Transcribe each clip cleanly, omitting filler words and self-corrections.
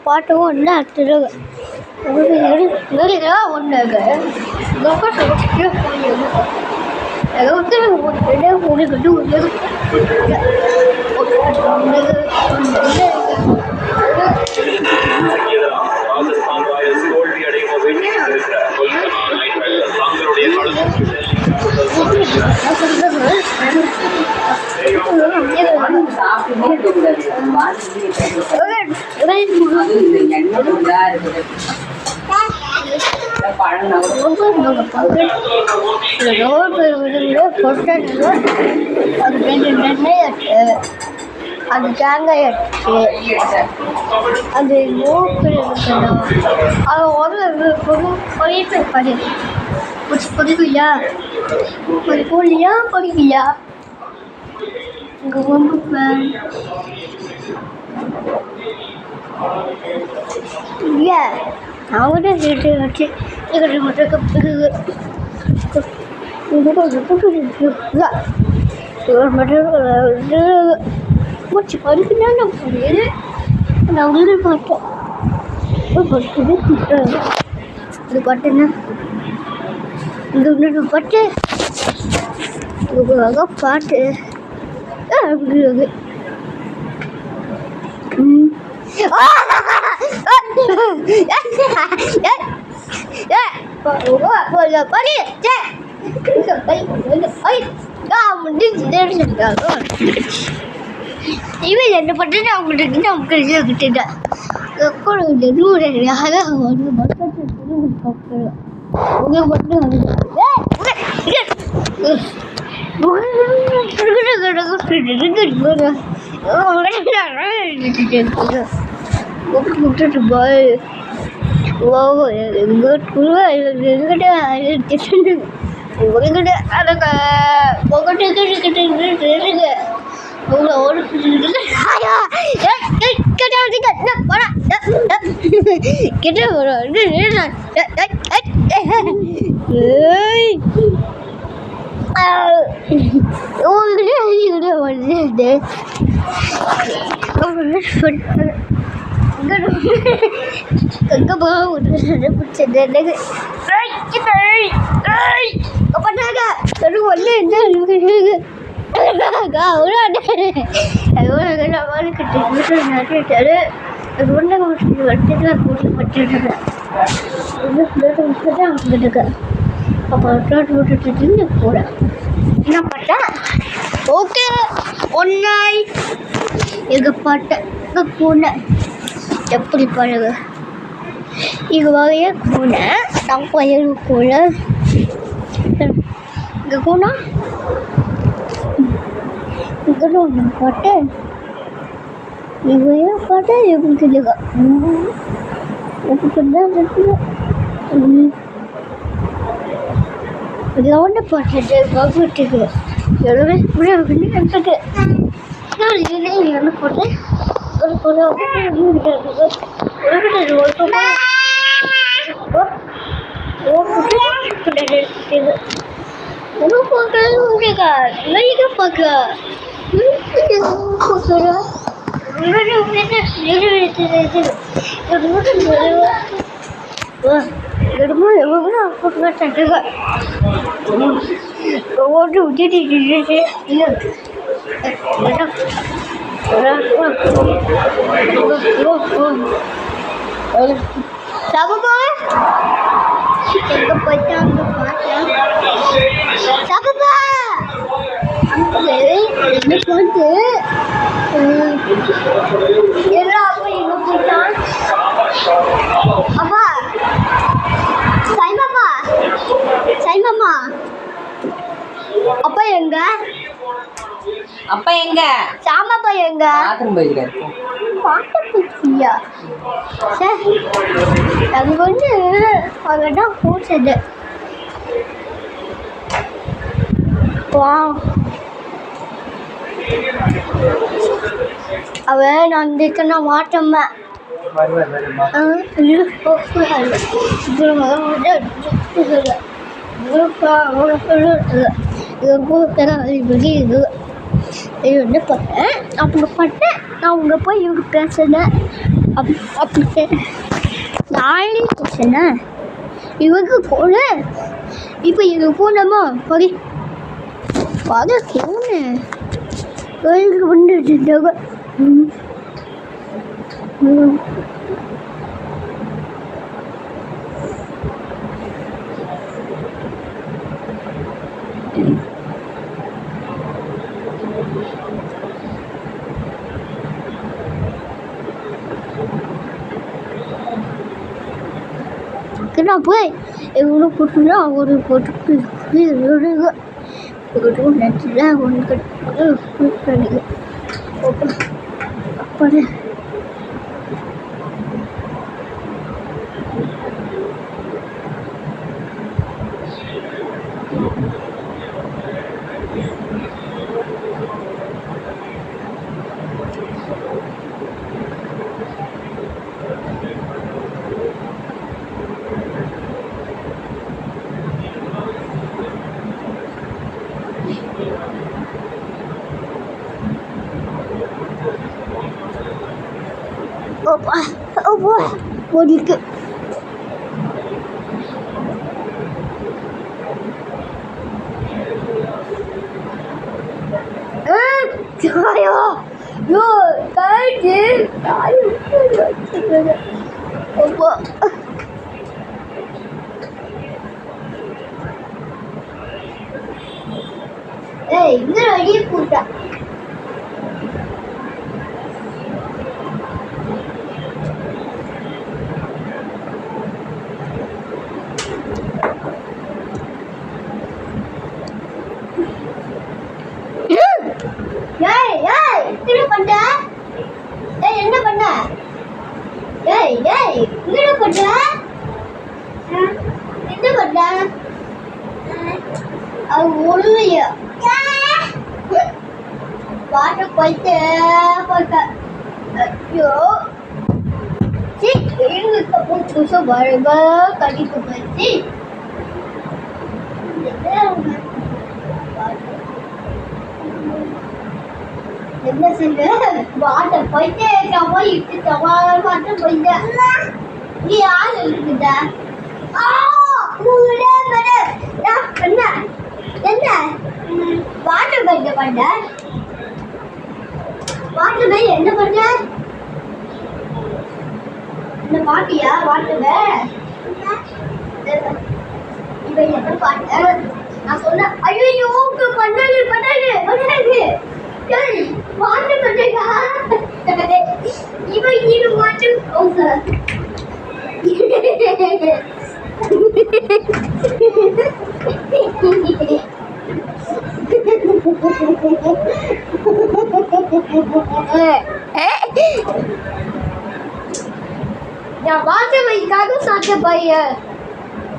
பாட்டு ஒன்று அது தேங்காய் அது மூக்கு அது படிக்கலையா படிக்கலையா இங்கே ஒன்று அவங்கள்ட்ட சேர்த்து வச்சு மூச்சு படிக்கணும் நான் புரியுது நான் உள்ள பார்த்தேன் இது பாட்டுன்னா இந்த உள்ள பாட்டு பாட்டு அப்படிங்கிறது இவன் என்ன பண்ணுறது அவங்கள்ட்ட நமக்கு கிட்டேன் விட்டுட்டு பாய் என்ன பண்ணேன் ஓகே ஒன்னாய் எங்க பாட்ட பூனை எப்படி பாருங்க இது வகைய பூனை நம்ம பயிர் பூனை இங்கே பூனா இங்கே ஒன்று பாட்டு இவைய பாட்டு எப்படி சொல்லுங்க லவுண்ட பாட்டு வகுட்டுக்கு எவ்வளோ எடுத்துட்டு என்ன போட்டு ஒரு சாப்பா எங்க போயிட்டு அங்க பார்த்தேன் சாப்பா என்ன போட்டு எல்லாம் அப்பா எங்க போயிட்டான் அப்பா சாய்மாமா சாய்மாமா அப்பா எங்க அப்பா எங்க சாமாப்பா எங்க பாத்ரூம் போயிருக்காரு பாக்க போச்சியா அங்க வந்து அங்கதான் போச்சது வா அவன் நான் இருக்கேன்னா மாட்டம்மா இது வந்து பண்ணேன் அவங்க பண்ணேன் நான் அவங்க போய் இவங்க பேசினேன் அப்படி நானே பேசினேன் இவங்க கூட இப்போ இது போனோமா படி பாத கேவுன்னு கோயிலுக்கு வந்துட்டாங்க நான் போய் எவ்வளோ போட்டுனா ஒரு போட்டு நெட்டில் ஒன்று அப்படி ஓடிக்கு ஐயோ யோ காய்ச்சி அப்பா ஏய் இங்க வெளியே போட்டா என்ன பண்ண ஏய் ஏய் என்ன பண்ண என்ன பண்ண அது ஒண்ணுலையா பாட்டு போயிட்டு போட்ட ஐயோ எங்களுக்கு புதுசு வருக கடிக்கு போயிடுச்சு என்ன செஞ்ச வாட்ட போயிட்டு போய் இட்டு மட்டும் போயிட்ட நீ யாரு இருக்குத என்ன என்ன வாட்டர் பைக்க பண்ண வாட்டர் பை என்ன பண்ண இந்த பாட்டியா வாட்டர் இவ என்ன பாட்ட நான் சொன்ன ஐயோ பண்ணாரு பண்ணாரு பண்ணாரு வாட்டர் பண்ணுறா இவன் இது வாட்டர் அவங்க நான் வாட்டர் பைக்காக சாப்பிட்ட பையன்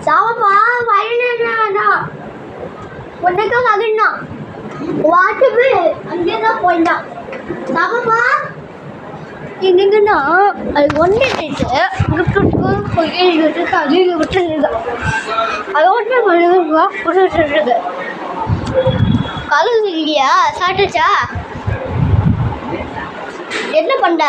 சாவப்பா வயனா உனக்கா வகண்ணா வாட்டர் அங்கே தான் போயிட்டான் சாவப்பா என்னங்கன்னா அது ஒன்றுட்டு கழுவி விட்டுருங்க அது ஒன்று விட்டுருக்கு கழுவு இல்லையா சாப்பிட்டுச்சா என்ன பண்ண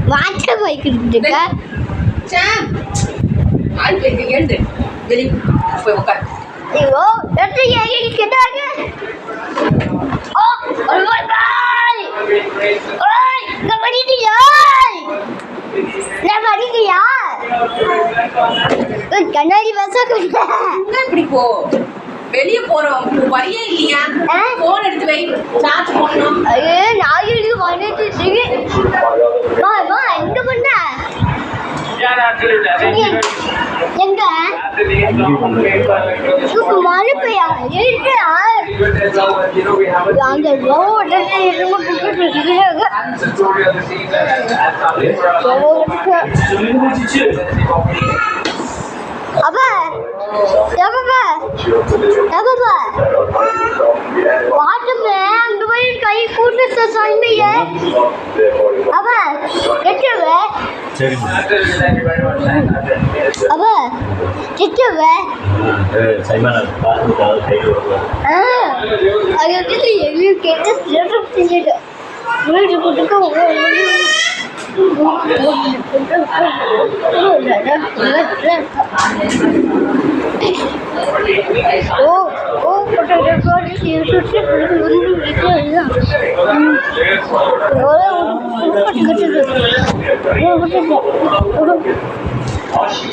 வாட்டர் பைக் இருக்கா ஐயோ கேட்டாங்க கண்ணாடி இப்படி போ வெளியே போறோம் வழியே இல்லையா போன் எடுத்து வை சார்ஜ் பண்ணணும் நாளைக்கு வந்துட்டு எங்க பண்ண எங்க மழை பெய்யா அந்த ரோடு அப்பா வாட்டமே அந்த மாதிரி கை கூட்டு சொல்லிய அப்பா கெட்டவே அப்பா கெட்டவே அது எங்களுக்கு கேட்டு செஞ்சுட்டு வீடு கொடுக்க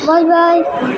Bye bye.